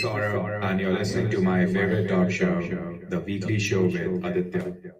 Saurabh, and you're listening to my favorite talk show, The Weekly Show with Aditya.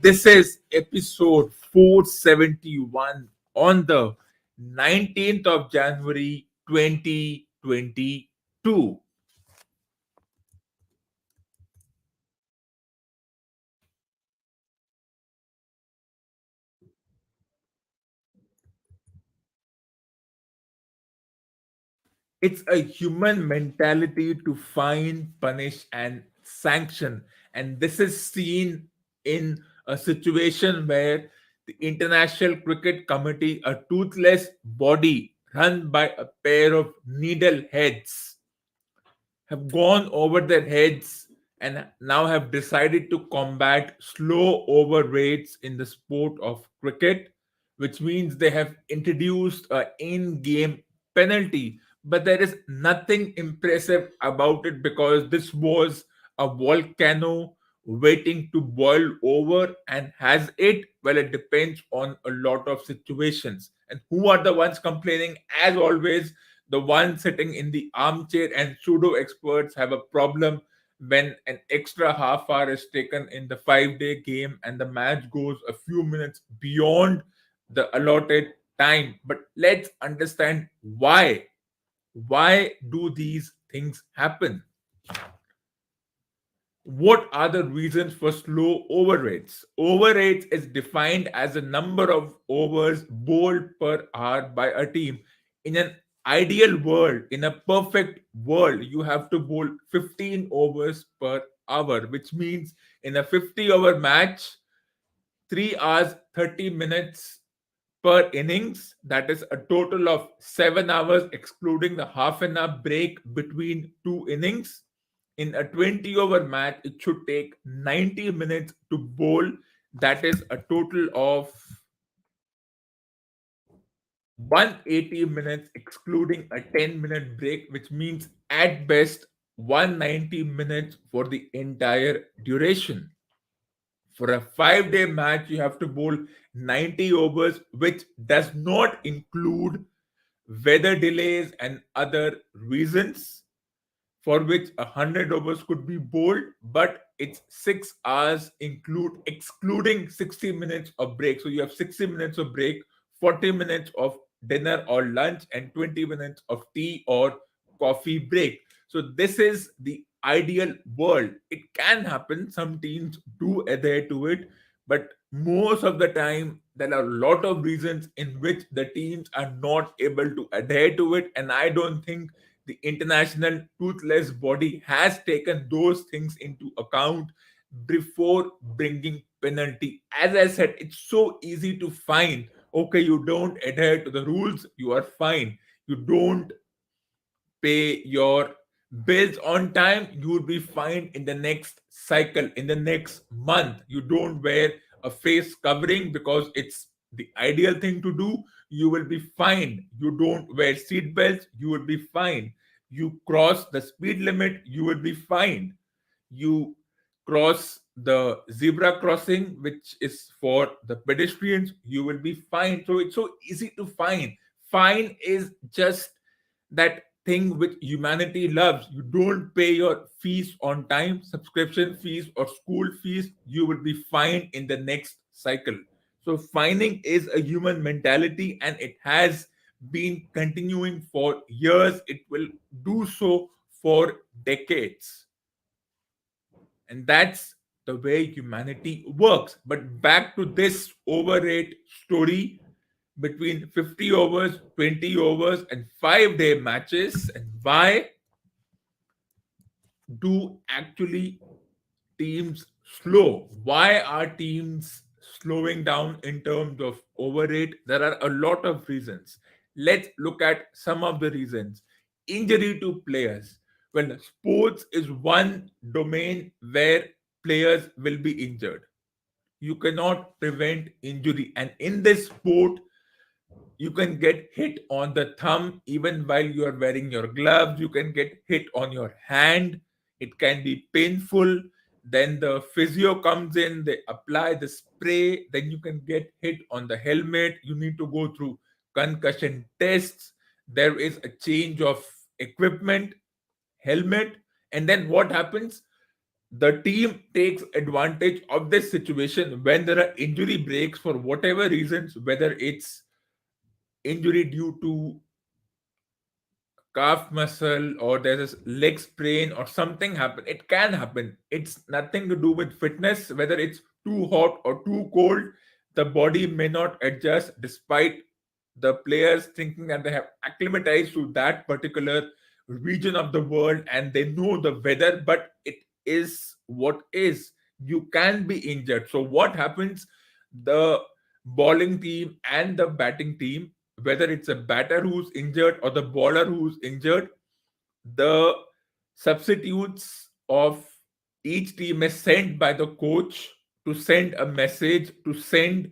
This is episode 471 on the 19th of January 2022. It's a human mentality to fine, punish, and sanction. And this is seen in a situation where the International Cricket Committee, a toothless body run by a pair of needle heads, have gone over their heads and now have decided to combat slow over rates in the sport of cricket, which means they have introduced a in-game penalty. But there is nothing impressive about it because this was a volcano waiting to boil over. And has it? Well, it depends on a lot of situations. And who are the ones complaining? As always, the one sitting in the armchair, and pseudo experts have a problem when an extra half hour is taken in the 5 day game and the match goes a few minutes beyond the allotted time. But let's understand why. Why do these things happen? What are the reasons for slow over rates? Over rates is defined as a number of overs bowled per hour by a team. In an ideal world, in a perfect world, you have to bowl 15 overs per hour, which means in a 50-over match, 3 hours 30 minutes per innings. That is a total of 7 hours, excluding the half an hour break between two innings. In a 20-over match, it should take 90 minutes to bowl. That is a total of 180 minutes, excluding a 10-minute break, which means at best 190 minutes for the entire duration. For a 5 day match, you have to bowl 90 overs, which does not include weather delays and other reasons for which 100 overs could be bowled, but it's 6 hours excluding 60 minutes of break. So you have 60 minutes of break, 40 minutes of dinner or lunch, and 20 minutes of tea or coffee break. So this is the ideal world. It can happen. Some teams do adhere to it, but most of the time there are a lot of reasons in which the teams are not able to adhere to it. And I don't think the international toothless body has taken those things into account before bringing penalty. As I said, it's so easy to find. Okay, you don't adhere to the rules, you are fine. You don't pay your bills on time, you would be fine in the next cycle, in the next month. You don't wear a face covering because it's the ideal thing to do, you will be fine. You don't wear seat belts, you will be fine. You cross the speed limit, you will be fine. You cross the zebra crossing, which is for the pedestrians, you will be fine. So it's so easy to fine. Fine is just that thing which humanity loves. You don't pay your fees on time, subscription fees or school fees, you will be fined in the next cycle. So fining is a human mentality and it has been continuing for years. It will do so for decades. And that's the way humanity works. But back to this overrate story between 50 overs, 20 overs, and 5 day matches, and why do actually teams slow? Why are teams slowing down in terms of overrate? There are a lot of reasons. Let's look at some of the reasons. Injury to players. Well, sports is one domain where players will be injured. You cannot prevent injury. And in this sport, you can get hit on the thumb even while you are wearing your gloves. You can get hit on your hand. It can be painful. Then the physio comes in, they apply the spray. Then you can get hit on the helmet. You need to go through concussion tests. There is a change of equipment, helmet. And then what happens? The team takes advantage of this situation when there are injury breaks for whatever reasons, whether it's injury due to calf muscle or there's a leg sprain or something happen. It can happen. It's nothing to do with fitness, whether it's too hot or too cold. The body may not adjust despite the players thinking that they have acclimatized to that particular region of the world and they know the weather, but it is what is. You can be injured. So what happens? The bowling team and the batting team, whether it's a batter who's injured or the bowler who's injured, the substitutes of each team is sent by the coach to send a message, to send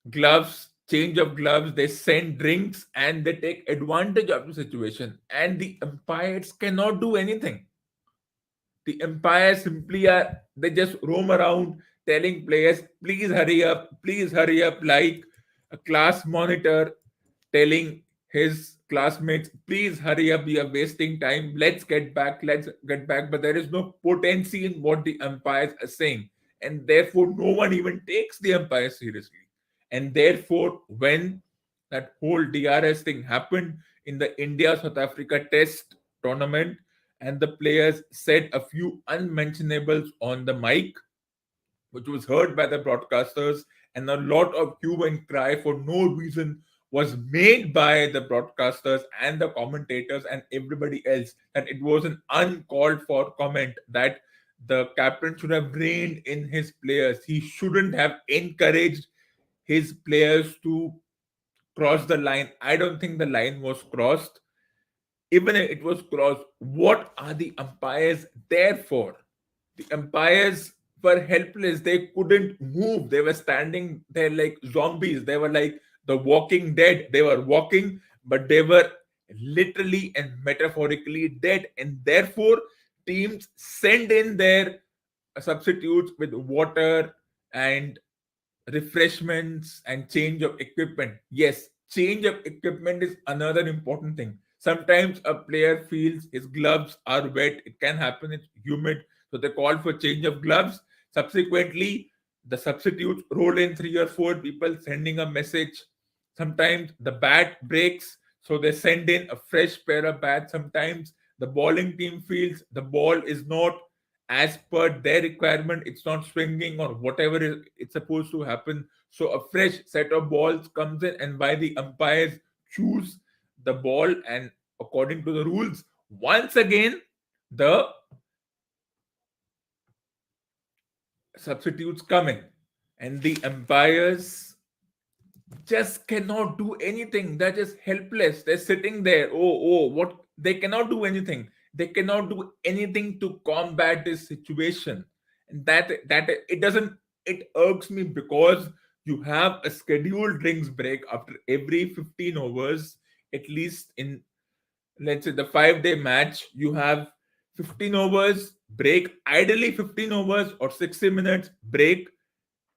gloves, change of gloves, they send drinks, and they take advantage of the situation. And the umpires cannot do anything. The umpires simply are, they just roam around telling players, please hurry up, like a class monitor telling his classmates, please hurry up, we are wasting time, let's get back. But there is no potency in what the umpires are saying, and therefore no one even takes the umpires seriously. And therefore, when that whole DRS thing happened in the India South Africa test tournament, and the players said a few unmentionables on the mic, which was heard by the broadcasters, and a lot of hue and cry for no reason was made by the broadcasters and the commentators and everybody else, that it was an uncalled for comment, that the captain should have reined in his players. He shouldn't have encouraged his players to cross the line. I don't think the line was crossed. Even if it was crossed, what are the umpires there for? The umpires were helpless. They couldn't move. They were standing there like zombies. They were like the walking dead. They were walking, but they were literally and metaphorically dead. And therefore, teams send in their substitutes with water and refreshments and change of equipment. Yes, change of equipment is another important thing. Sometimes a player feels his gloves are wet. It can happen, it's humid. So they call for change of gloves. Subsequently, the substitutes roll in 3 or 4 people sending a message. Sometimes the bat breaks, so they send in a fresh pair of bats. Sometimes the bowling team feels the ball is not as per their requirement, it's not swinging or whatever it's supposed to happen. So a fresh set of balls comes in, and by the umpires choose the ball, and according to the rules, once again the substitutes come in, and the umpires just cannot do anything. They're just helpless. They're sitting there. What? They cannot do anything. They cannot do anything to combat this situation. And that it doesn't. It irks me because you have a scheduled drinks break after every 15 overs, at least in, let's say, the 5 day match. You have 15 overs break, ideally 15 overs or 60 minutes break,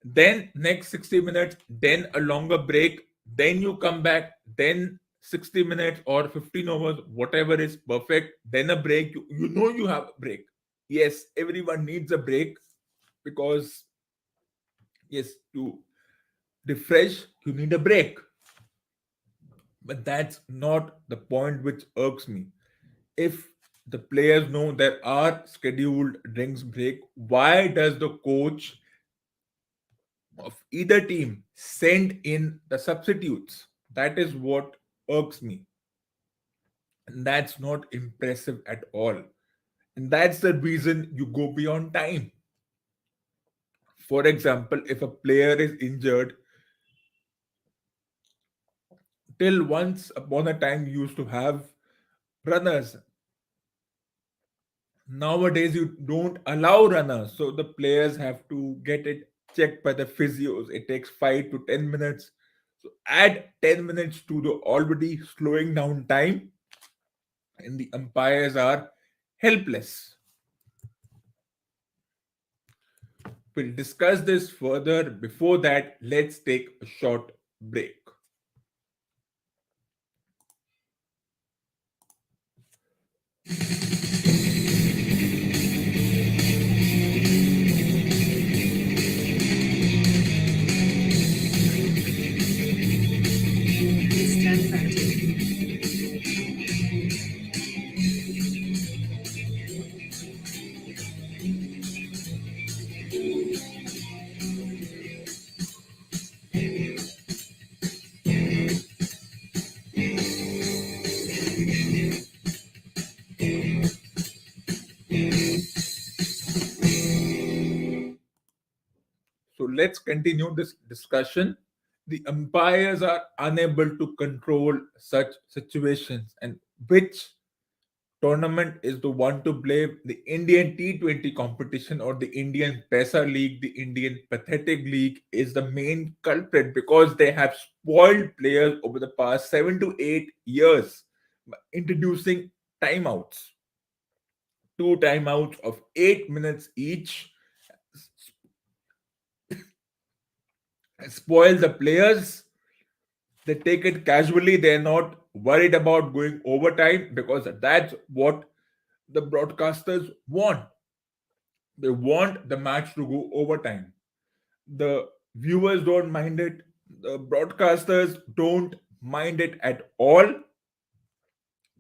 then next 60 minutes, then a longer break, then you come back, then 60 minutes or 15 overs, whatever is perfect, then a break. You know you have a break. Yes, everyone needs a break because, yes, to refresh, you need a break. But that's not the point which irks me. If The players know there are scheduled drinks break. Why does the coach of either team send in the substitutes? That is what irks me. And that's not impressive at all. And that's the reason you go beyond time. For example, if a player is injured, till once upon a time you used to have runners. Nowadays, you don't allow runners, so the players have to get it checked by the physios. It takes 5 to 10 minutes. So add 10 minutes to the already slowing down time, and the umpires are helpless. We'll discuss this further. Before that, let's take a short break. It's 10:30. So let's continue this discussion. The umpires are unable to control such situations, and which tournament is the one to blame? The Indian T20 competition or the Indian Pesa League, the Indian Pathetic League is the main culprit because they have spoiled players over the past 7 to 8 years by introducing timeouts. Two timeouts of 8 minutes each spoil the players. They take it casually. They're not worried about going overtime because that's what the broadcasters want. They want the match to go overtime. The viewers don't mind it. The broadcasters don't mind it at all.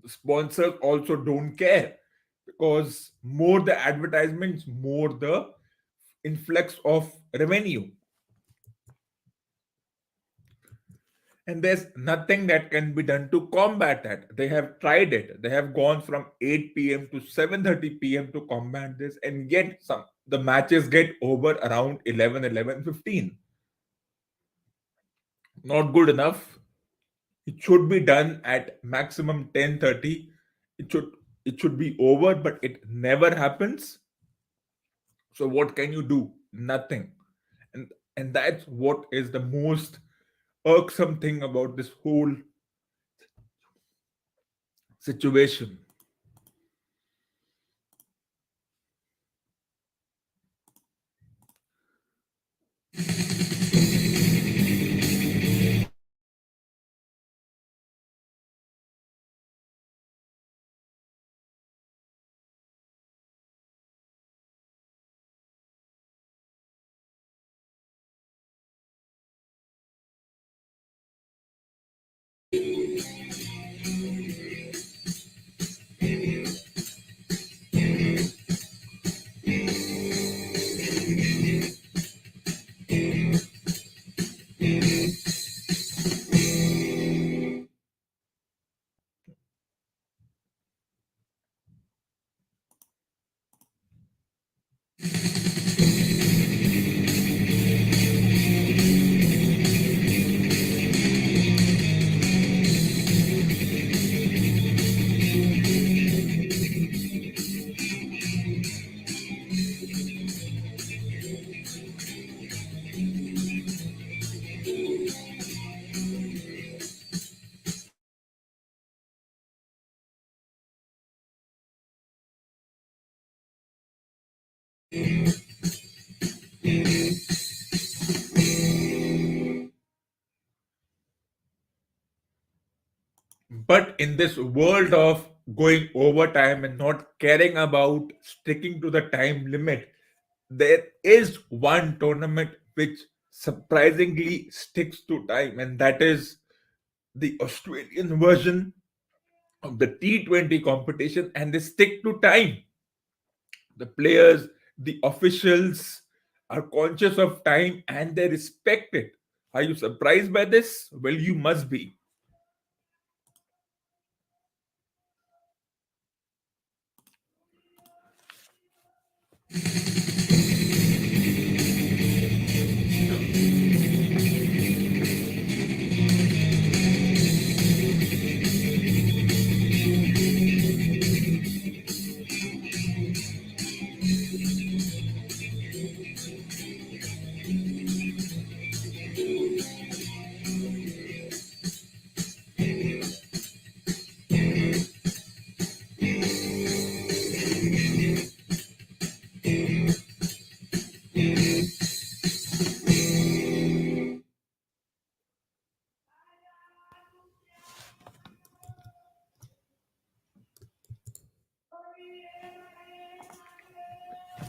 The sponsors also don't care because more the advertisements, more the influx of revenue. And there's nothing that can be done to combat that. They have tried it. They have gone from 8 p.m. to 7:30 p.m. to combat this, and yet some the matches get over around 11:15. Not good enough. It should be done at maximum 10:30. It should be over, but it never happens. So what can you do? Nothing. And that's what is the most irksome thing about this whole situation. But in this world of going overtime and not caring about sticking to the time limit, there is one tournament which surprisingly sticks to time, and that is the Australian version of the T20 competition, and they stick to time. The players, the officials are conscious of time and they respect it. Are you surprised by this? Well, you must be.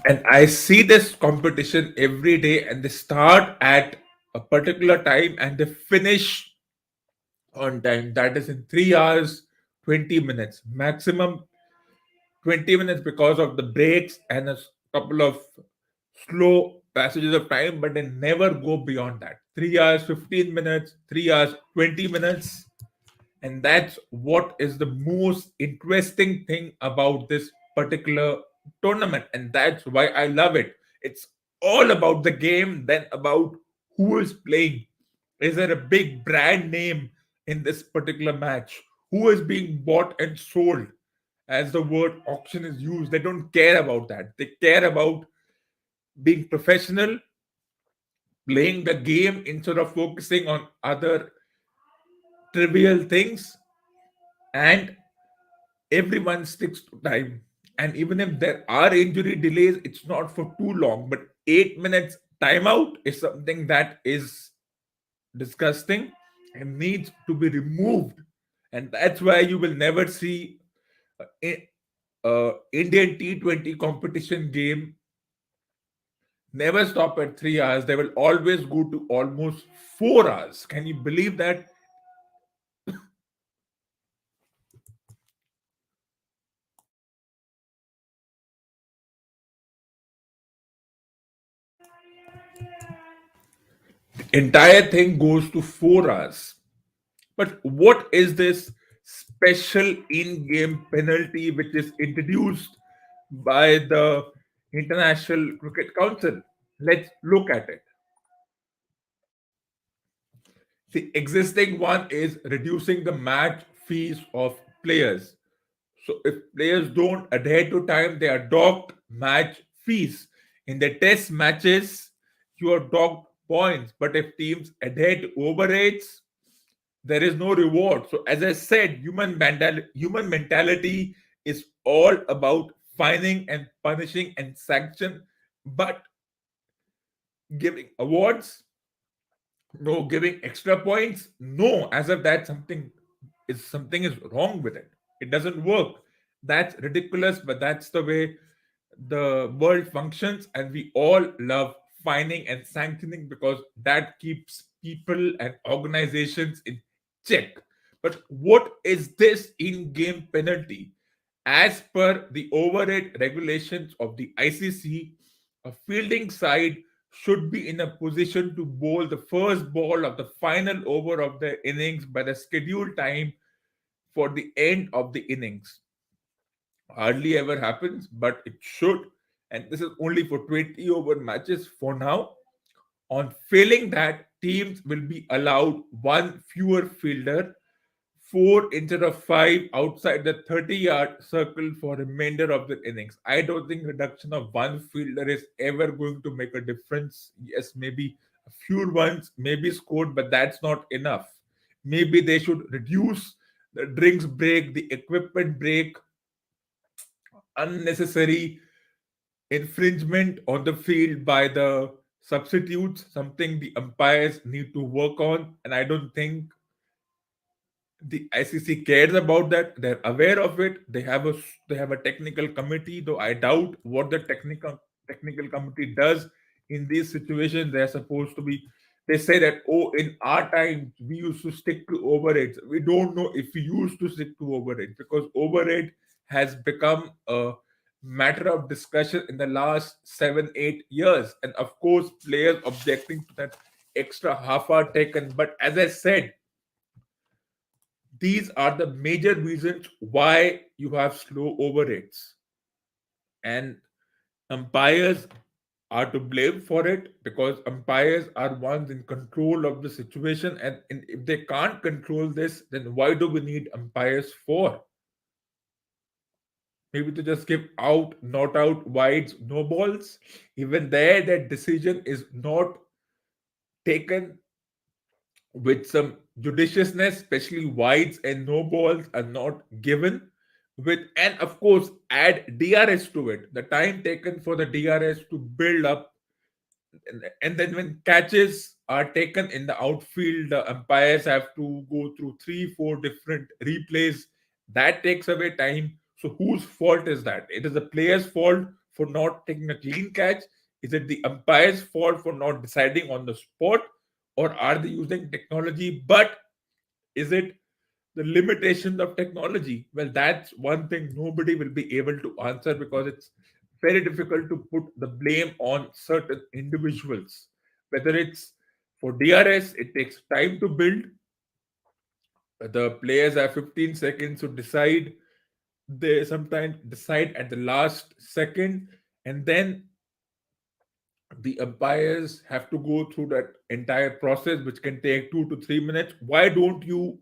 And I see this competition every day, and they start at a particular time and they finish on time. That is in 3 hours, 20 minutes. Maximum 20 minutes because of the breaks and a couple of slow passages of time, but they never go beyond that. 3 hours, 15 minutes, 3 hours, 20 minutes. And that's what is the most interesting thing about this particular tournament. And that's why I love it. It's all about the game, then about who is playing. Is there a big brand name in this particular match? Who is being bought and sold? As the word auction is used, they don't care about that. They care about being professional, playing the game instead of focusing on other trivial things, and everyone sticks to time. And even if there are injury delays, it's not for too long. But 8 minutes timeout is something that is disgusting and needs to be removed. And that's why you will never see Indian T20 competition game never stop at 3 hours. They will always go to almost 4 hours. Can you believe that? Entire thing goes to 4 hours. But what is this special in game penalty which is introduced by the International Cricket Council? Let's look at it. The existing one is reducing the match fees of players. So if players don't adhere to time, they are docked match fees. In the test matches, you are docked points. But if teams adhere to over rates, there is no reward. So as I said, human mentality is all about fining and punishing and sanction, but giving awards, no. Giving extra points, no. As if that something is wrong with it. It doesn't work. That's ridiculous, but that's the way the world functions, and we all love fining and sanctioning because that keeps people and organizations in check. But what is this in-game penalty? As per the overrate regulations of the ICC, a fielding side should be in a position to bowl the first ball of the final over of the innings by the scheduled time for the end of the innings. Hardly ever happens, but it should. And this is only for 20 over matches for now. On failing that, teams will be allowed one fewer fielder, four instead of five outside the 30-yard circle for remainder of the innings. I don't think reduction of one fielder is ever going to make a difference. Yes, maybe a few runs may be scored, but that's not enough. Maybe they should reduce the drinks break, the equipment break, unnecessary infringement on the field by the substitutes, something the umpires need to work on. And I don't think the ICC cares about that. They're aware of it. They have a technical committee, though I doubt what the technical committee does in these situations. They're supposed to be They say that, oh, in our time we used to stick to overrates. We don't know if we used to stick to overrates, because overrate has become a matter of discussion in the last 7 8 years, and of course players objecting to that extra half hour taken. But as I said, these are the major reasons why you have slow overrates, and umpires are to blame for it, because umpires are ones in control of the situation, and if they can't control this, then why do we need umpires for? Maybe to just give out, not out, wides, no balls. Even there, that decision is not taken with some judiciousness, especially wides and no balls are not given with, and of course add DRS to it, the time taken for the DRS to build up. And then when catches are taken in the outfield, the umpires have to go through 3 4 different replays. That takes away time. So whose fault is that? It is the player's fault for not taking a clean catch? Is it the umpire's fault for not deciding on the spot? Or are they using technology? But is it the limitations of technology? Well, that's one thing nobody will be able to answer, because it's very difficult to put the blame on certain individuals. Whether it's for DRS, it takes time to build. The players have 15 seconds to decide. They sometimes decide at the last second, and then the umpires have to go through that entire process, which can take 2 to 3 minutes. Why don't you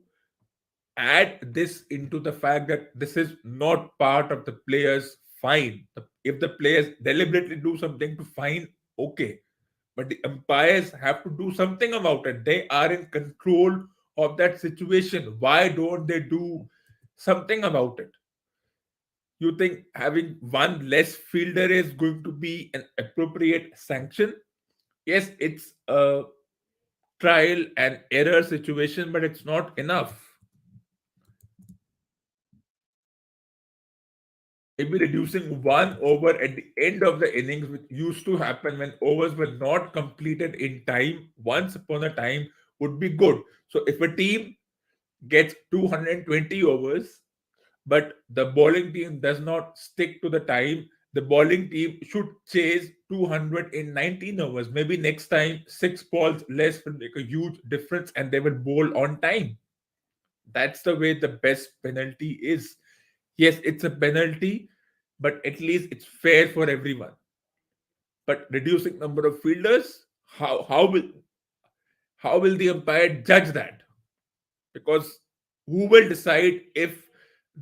add this into the fact that this is not part of the player's fine? If the players deliberately do something to fine, okay, but the umpires have to do something about it. They are in control of that situation. Why don't they do something about it? You think having one less fielder is going to be an appropriate sanction? Yes, it's a trial and error situation, but it's not enough. Maybe reducing 1 over at the end of the innings, which used to happen when overs were not completed in time, once upon a time, would be good. So if a team gets 220 overs, but the bowling team does not stick to the time, the bowling team should chase 200 in 19 overs. Maybe next time, 6 balls less will make a huge difference and they will bowl on time. That's the way the best penalty is. Yes, it's a penalty, but at least it's fair for everyone. But reducing number of fielders, how will the umpire judge that? Because who will decide if,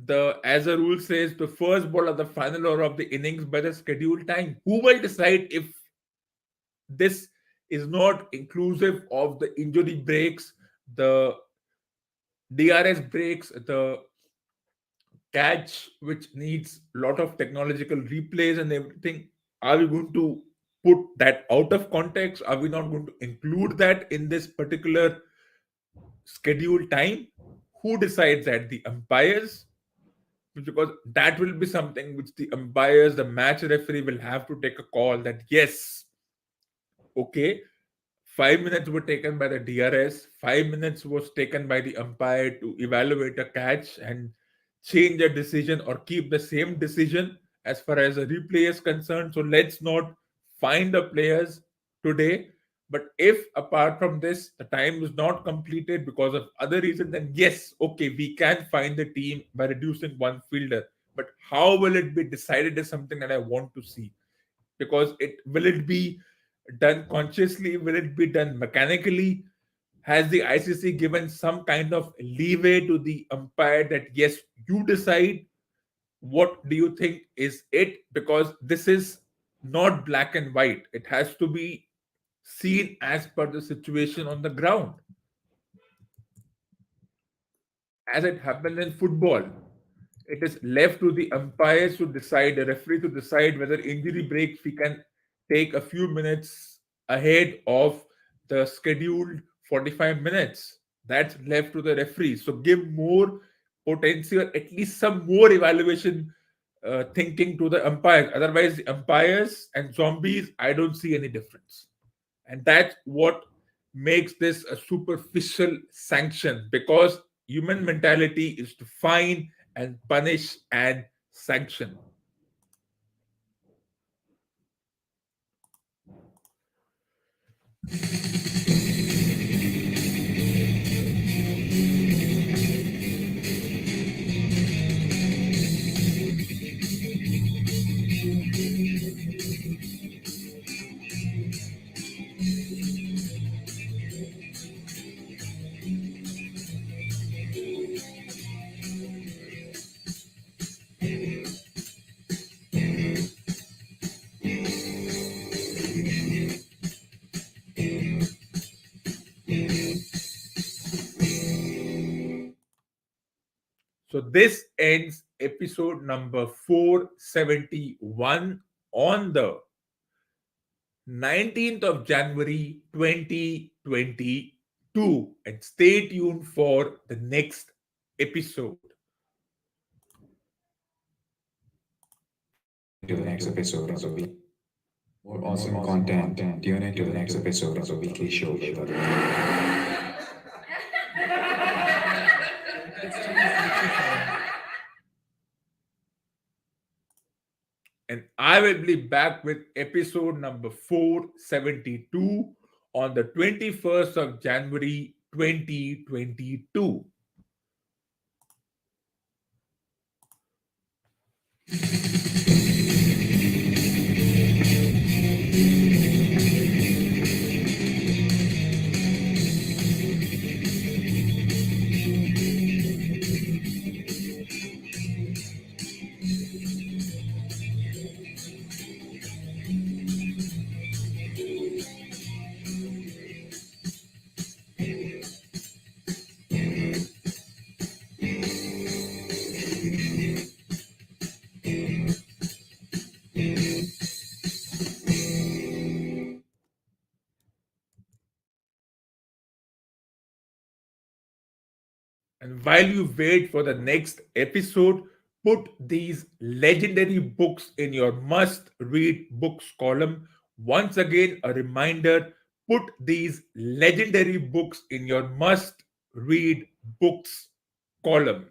the as a rule says, the first ball of the final over of the innings by the scheduled time? Who will decide if this is not inclusive of the injury breaks, the DRS breaks, the catch which needs a lot of technological replays and everything? Are we going to put that out of context? Are we not going to include that in this particular scheduled time? Who decides that? The umpires? Because that will be something which the umpires, the match referee, will have to take a call that, yes, okay, 5 minutes were taken by the DRS, 5 minutes was taken by the umpire to evaluate a catch and change a decision or keep the same decision as far as a replay is concerned. So let's not find the players today. But if apart from this, the time is not completed because of other reason, then yes, okay, we can find the team by reducing one fielder. But how will it be decided is something that I want to see. Because it be done consciously? Will it be done mechanically? Has the ICC given some kind of leeway to the umpire that, yes, you decide? What do you think is it? Because this is not black and white. It has to be seen as per the situation on the ground. As it happened in football, it is left to the umpires to decide, the referee to decide whether injury breaks we can take a few minutes ahead of the scheduled 45 minutes. That's left to the referee. So give more potential, at least some more evaluation thinking to the umpires. Otherwise, the umpires and zombies, I don't see any difference. And that's what makes this a superficial sanction, because human mentality is to fine and punish and sanction. So this ends episode number 471 on the 19th of January 2022. And stay tuned for the next episode. Tune into the next episode of the week. More awesome content. Tune into the next episode of the weekly show with And I will be back with episode number 472 on the 21st of January 2022. And while you wait for the next episode, put these legendary books in your must read books column. Once again, a reminder, put these legendary books in your must read books column.